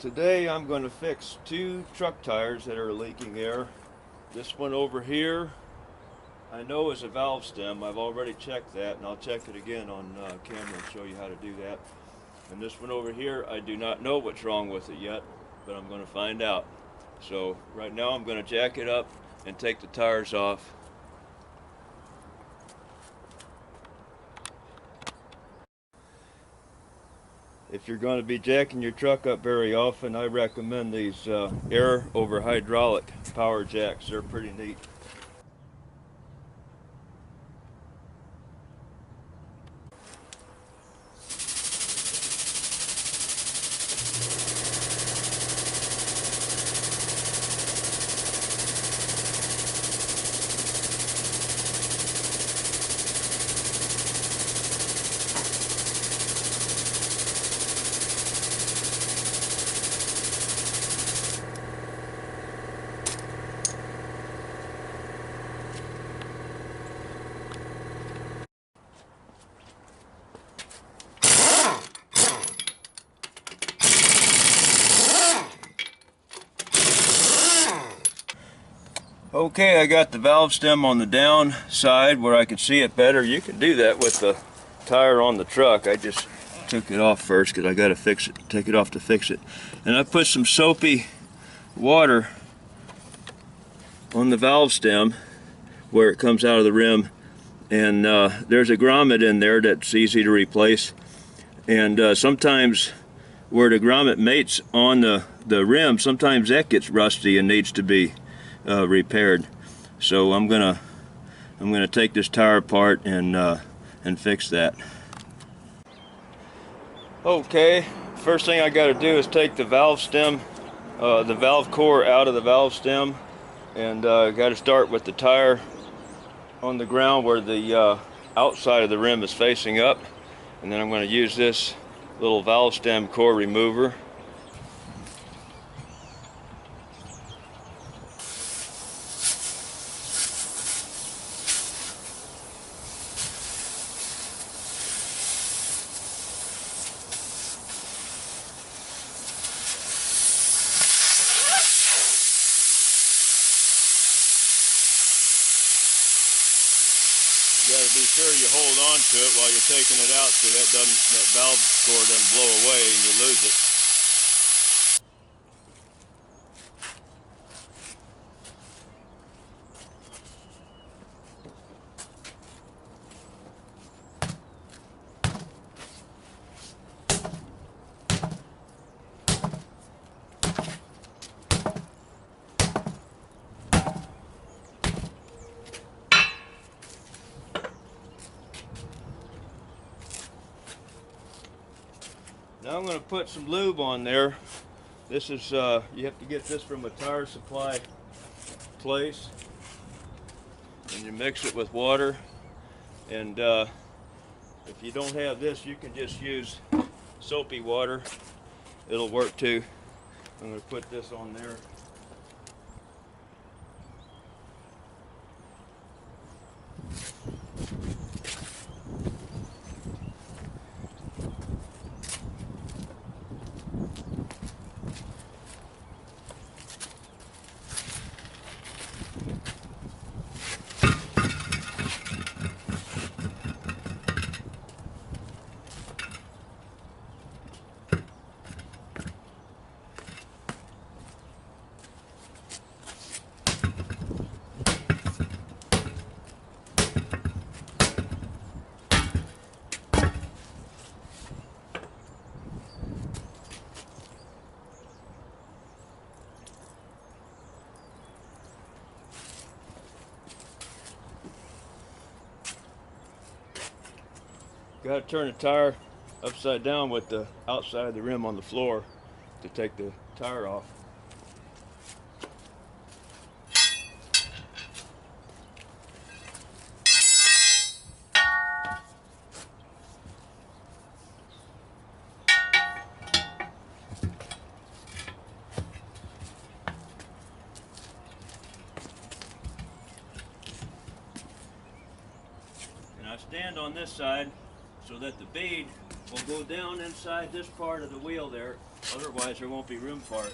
Today I'm going to fix two truck tires that are leaking air. This one over here I know is a valve stem. I've already checked that, and I'll check it again on camera and show you how to do that. And this one over here, I do not know what's wrong with it yet, but I'm going to find out. So right now I'm going to jack it up and take the tires off. If you're going to be jacking your truck up very often, I recommend these air over hydraulic power jacks. They're pretty neat. Okay, I got the valve stem on the down side where I can see it better. You can do that with the tire on the truck. I just took it off first because I got to fix it, take it off to fix it. And I put some soapy water on the valve stem where it comes out of the rim. And there's a grommet in there that's easy to replace. And sometimes where the grommet mates on the rim, sometimes that gets rusty and needs to be repaired. So I'm gonna take this tire apart and fix that. Okay, first thing I got to do is take the valve stem, the valve core out of the valve stem, and got to start with the tire on the ground where the outside of the rim is facing up, and then I'm going to use this little valve stem core remover. You got to be sure you hold on to it while you're taking it out so that valve core doesn't blow away and you lose it. Now I'm going to put some lube on there. This is, you have to get this from a tire supply place. And you mix it with water. And if you don't have this, you can just use soapy water. It'll work too. I'm going to put this on there. Got to turn the tire upside down with the outside of the rim on the floor to take the tire off. And I stand on this side so that the bead will go down inside this part of the wheel there Otherwise there won't be room for it.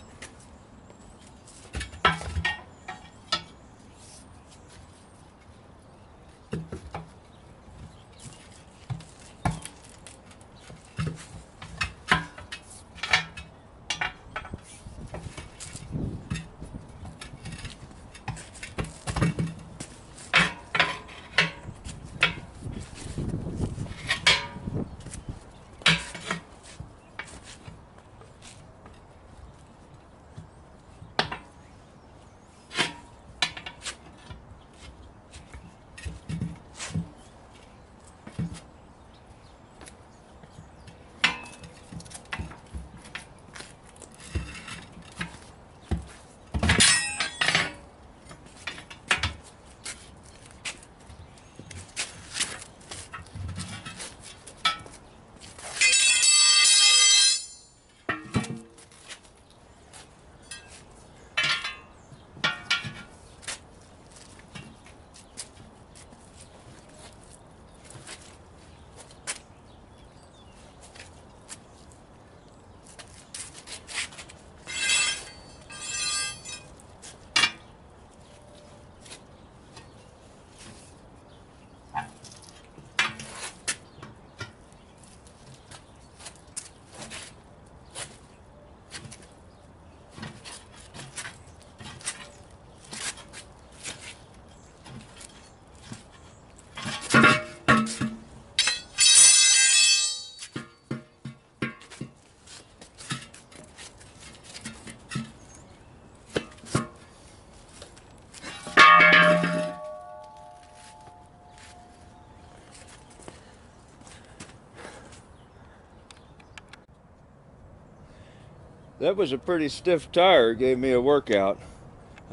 That was a pretty stiff tire, gave me a workout.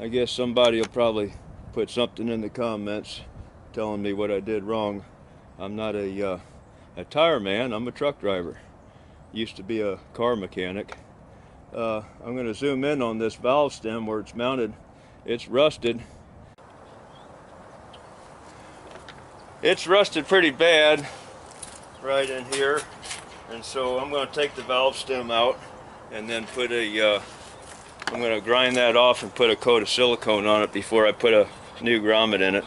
I guess somebody will probably put something in the comments telling me what I did wrong. I'm not a tire man, I'm a truck driver. Used to be a car mechanic. I'm going to zoom in on this valve stem where it's mounted. It's rusted. It's rusted pretty bad right in here. And so I'm going to take the valve stem out and then put I'm going to grind that off and put a coat of silicone on it before I put a new grommet in it.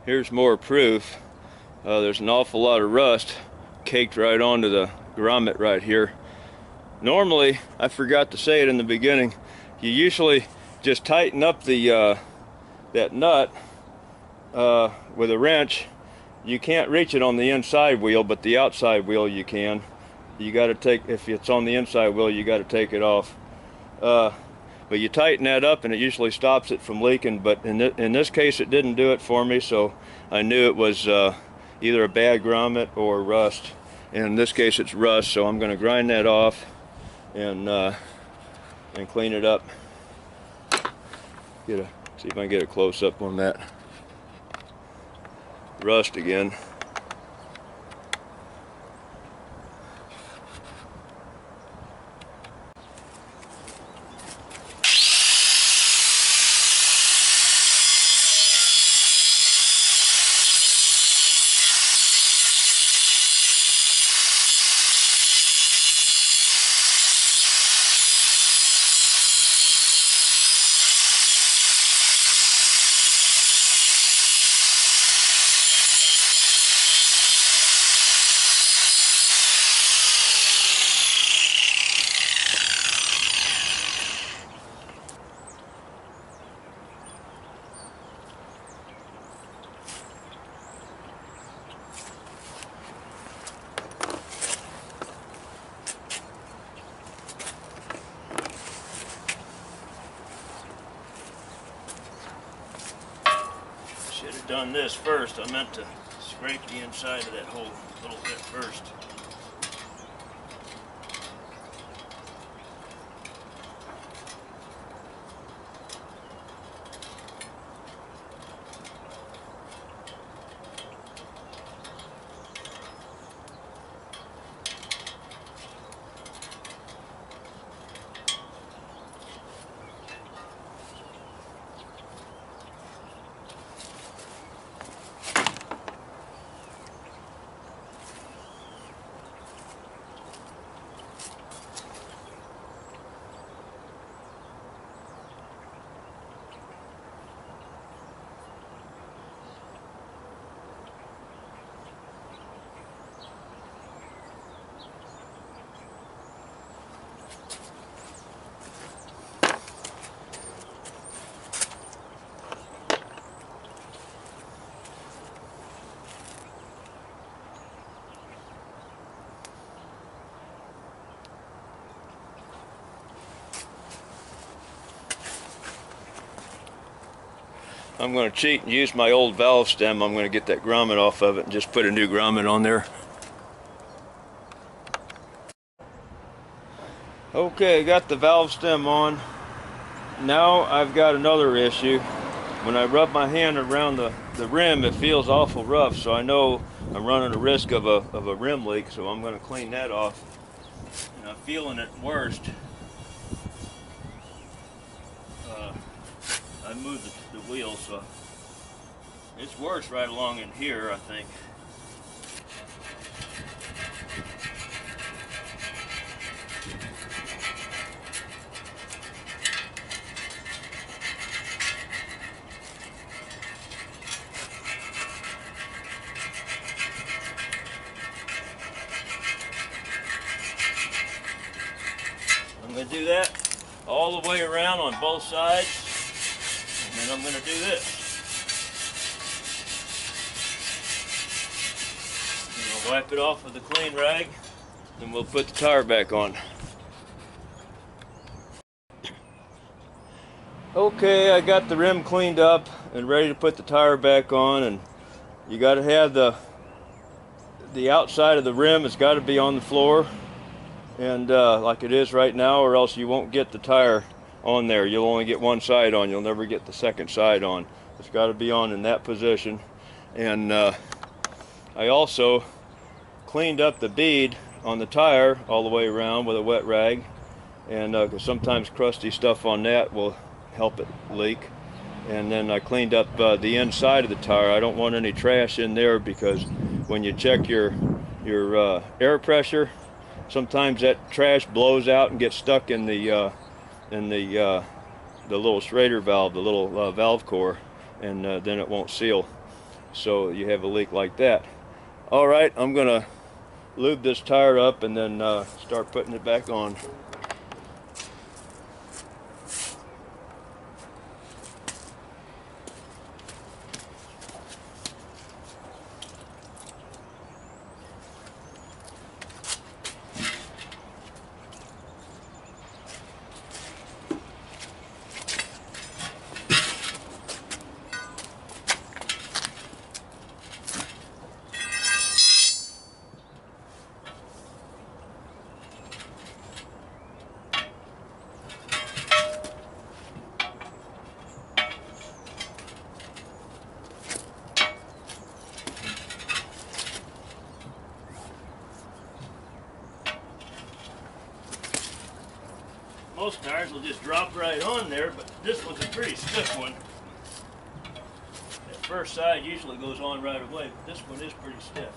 Here's more proof. There's an awful lot of rust caked right onto the grommet right here. Normally, I forgot to say it in the beginning, you usually just tighten up the that nut with a wrench. You can't reach it on the inside wheel, but the outside wheel you can. You got to take, if it's on the inside wheel, you got to take it off. But you tighten that up and it usually stops it from leaking, but in this case it didn't do it for me, so I knew it was either a bad grommet or rust. And in this case it's rust, so I'm going to grind that off and clean it up. See if I can get a close up on that rust again. Should have done this first. I meant to scrape the inside of that hole a little bit first. I'm going to cheat and use my old valve stem. I'm going to get that grommet off of it and just put a new grommet on there. Okay, I got the valve stem on. Now I've got another issue. When I rub my hand around the rim, it feels awful rough, so I know I'm running a risk of a rim leak, so I'm going to clean that off. And I'm feeling it worst. I moved the wheel, so it's worse right along in here, I think. I'm going to do that all the way around on both sides, and then I'm going to do this. And I'll wipe it off with a clean rag, then we'll put the tire back on. Okay, I got the rim cleaned up and ready to put the tire back on, and you got to have the outside of the rim has got to be on the floor, and like it is right now, or else you won't get the tire on there. You'll only get one side on, you'll never get the second side on. It's got to be on in that position. And I also cleaned up the bead on the tire all the way around with a wet rag, and because sometimes crusty stuff on that will help it leak. And then I cleaned up the inside of the tire. I don't want any trash in there, because when you check your air pressure, sometimes that trash blows out and gets stuck in the little Schrader valve, the little valve core, and then it won't seal. So you have a leak like that. All right, I'm gonna lube this tire up and then start putting it back on. Most tires will just drop right on there, but this one's a pretty stiff one. That first side usually goes on right away, but this one is pretty stiff.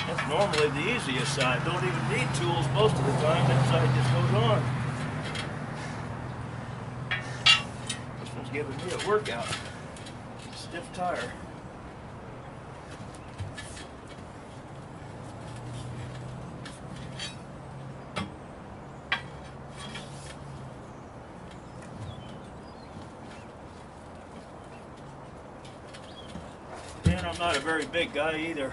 That's normally the easiest side. Don't even need tools most of the time. That side just goes on. This one's giving me a workout. Stiff tire. And I'm not a very big guy either.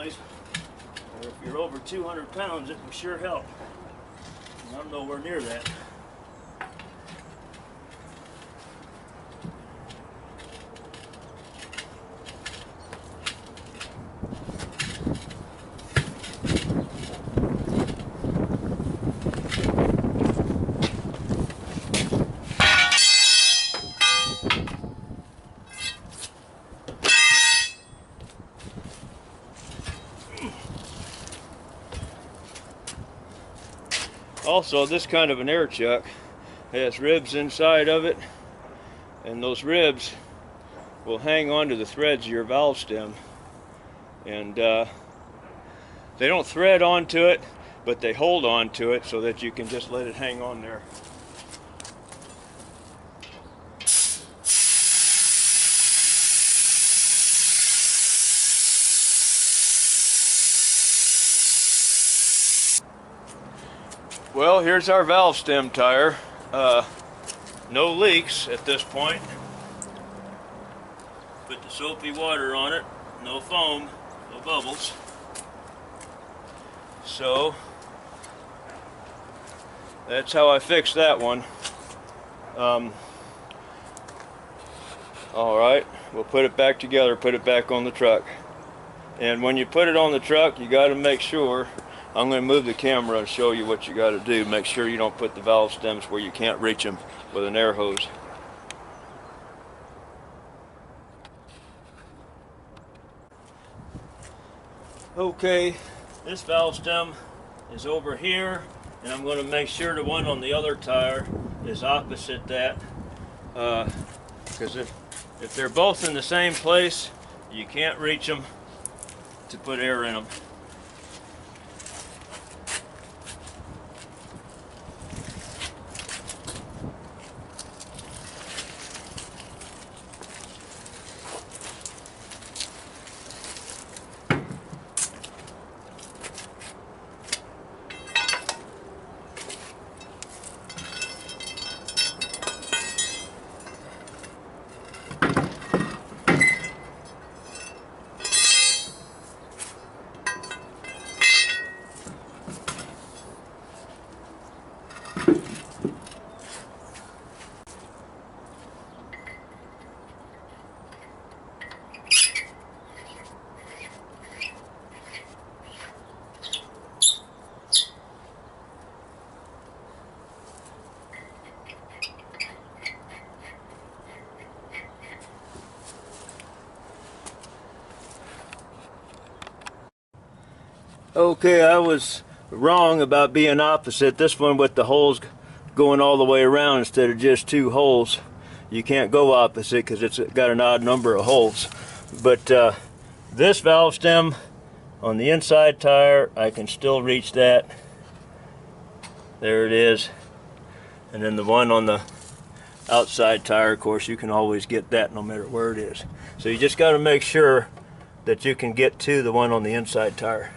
size, or if you're over 200 pounds, it will sure help. And I'm nowhere near that. Also, this kind of an air chuck has ribs inside of it, and those ribs will hang on to the threads of your valve stem, and they don't thread onto it, but they hold on to it so that you can just let it hang on there. Well, here's our valve stem tire. No leaks at this point. Put the soapy water on it, no foam, no bubbles. So that's how I fixed that one. Alright, we'll put it back together, put it back on the truck. And when you put it on the truck, you got to make sure, I'm going to move the camera and show you what you got to do. Make sure you don't put the valve stems where you can't reach them with an air hose. Okay, this valve stem is over here, and I'm going to make sure the one on the other tire is opposite that, because if they're both in the same place, you can't reach them to put air in them. Okay, I was wrong about being opposite. This one with the holes going all the way around instead of just two holes. You can't go opposite because it's got an odd number of holes. But this valve stem on the inside tire, I can still reach that. There it is. And then the one on the outside tire, of course, you can always get that no matter where it is. So you just got to make sure that you can get to the one on the inside tire.